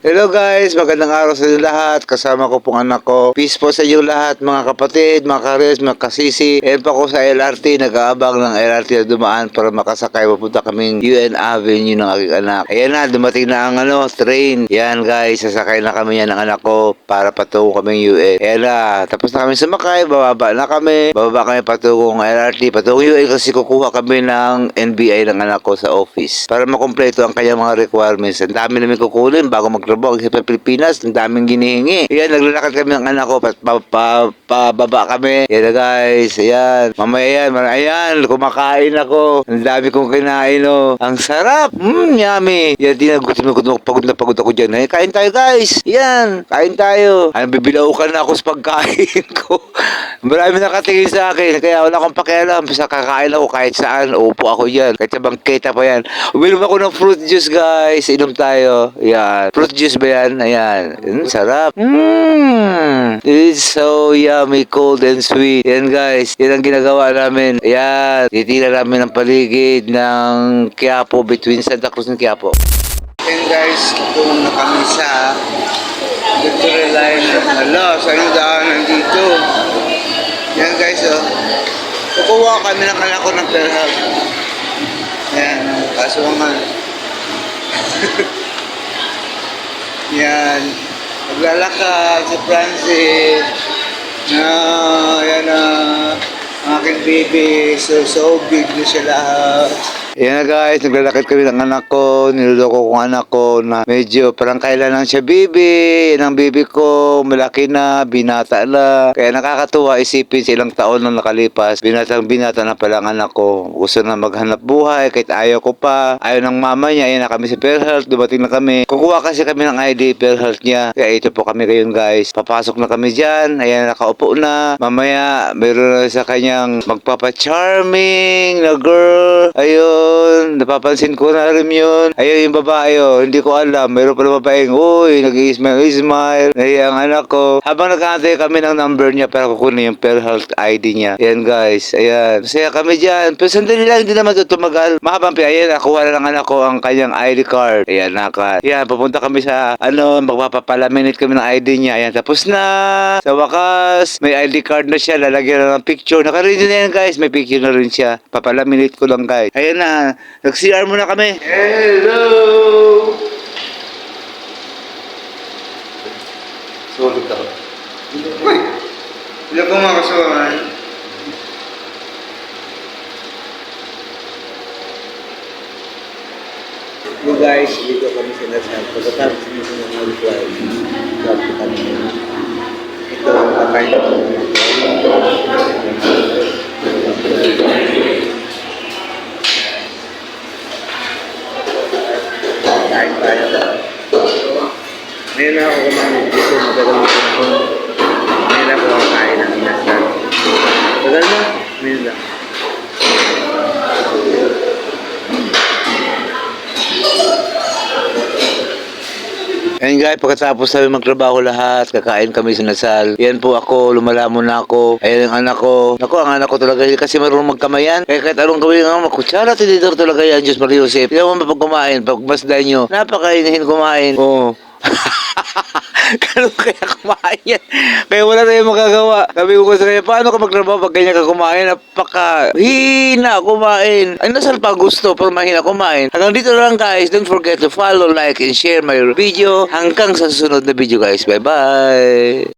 Hello guys, magandang araw sa inyo lahat. Kasama ko pong anak ko. Peace po sa inyo lahat, mga kapatid, mga kares, mga kasisi. Ayan pa ko sa LRT, nag-aabang ng LRT na dumaan para makasakay. Pupunta kaming UN Avenue ng aking anak. Ayan na, dumating na ang train. Yan guys, sasakay na kami yan ng anak ko para patungo kaming UN. Ayan na, tapos na kami sumakay, bababa na kami. Bababa kami patungong LRT, patungong UN kasi kukuha kami ng NBI ng anak ko sa office. Para makumpleto ang kanyang mga requirements. Ang dami namin kukunin bago magtrabaho sa Pilipinas, ang daming ginihingi. Ayan, naglalakad kami ng anak ko, pababa kami. Ayan na guys, ayan. Mamaya yan, ayan, kumakain ako. Ang dami kong kinain, oh. Ang sarap, yummy. Yan, pagod na pagod ako dyan. Ay, kain tayo guys. Yan, kain tayo. Ay, bibilaukan na ako sa pagkain ko. Marami nakatingin sa akin, kaya wala akong pakialam. Basta kakain ako kahit saan, upo ako dyan. Kahit sa bangketa pa yan. Uminom ako ng fruit juice guys, inom tayo. Yan, fruit juice ba yan? Ayan. Sarap. This is so yummy, cold and sweet. Yan guys. Yan ang ginagawa namin. Ayan. Titira namin ang paligid ng Quiapo, between Santa Cruz and Quiapo. Yan guys, tung na kami sa Victory Line. Hala, saan yung daanan dito? Yan guys, oh. Kukuha kami ng anak ko ng perhab. Yan, kaso nga. Yan, maglalakad si Francis na yan ang aking baby, so big na siya lahat. Yan na guys, naglalakad kami ng anak ko, niloloko kong anak ko na medyo parang kailan lang siya baby. Yan ang baby ko, malaki na, binata na. Kaya nakakatuwa isipin sa ilang taon na nakalipas, binata na pala ang anak ko. Gusto na maghanap buhay, kahit ayaw ko pa. Ayaw ng mama niya, ayan na kami sa PhilHealth, dumating na kami. Kukuha kasi kami ng ID PhilHealth niya. Kaya ito po kami ngayon guys. Papasok na kami dyan, ayan nakaupo na. Mamaya, mayroon na sa kanyang magpapa-charming na girl. Ayun. Napapansin ko na rin yun. Ayun yung babae, oh. Hindi ko alam. Mayroon pala babaeng, uy, nag-i-smile. Ay, ang anak ko. Habang nag-aantay kami ng number niya para kukunin yung PhilHealth ID niya. Ayan, guys. Ayan. Masaya kami dyan. Pero sandali lang, hindi naman ito tumagal. Mahabang ayan, nakuha na ng anak ko ang kanyang ID card. Ayan, Ayan, pupunta kami sa, magpapalaminate kami ng ID niya. Ayan, tapos na. Sa wakas, may ID card na siya. Lalagyan na ng picture. Naka-ready na yan, guys. May picture na rin siya. Papalaminate ko lang, guys. Ayan na. Nag-CR muna kami. Hello! Sulit ako. Uy! Hindi ko makasuhan. So guys, dito kami sa Nasal. Pagkatapos dito ng Alquay, dito kami. Ito ang kakain ko. Kain tayo. Ngayon na ako kumain dito, matagal mo ko. Ngayon na ako kain ng inasal. Tagal mo? Ngayon lang. Ayun guys, pagkatapos namin magtrabaho lahat, kakain kami sa Nasal. Yan po ako, lumalamon na ako. Ayan ang anak ko. Naku, ang anak ko talaga kasi marunong magkamayan. Kaya kahit anong gawin nga, makutsara, tinidor talaga yan, Diyos Maria Joseph. Hindi mo mapag kumain, pag masdan nyo, napakainihin kumain. Oo. Ganun kaya kumain yan. Kaya wala tayong magagawa. Sabi ko sa kanya, paano ka magtrabaho pag ganyan ka kumain? Napaka-hina kumain. Ay, nasal pa gusto pero mahina kumain. Hanggang dito lang guys. Don't forget to follow, like, and share my video. Hanggang sa susunod na video guys. Bye-bye!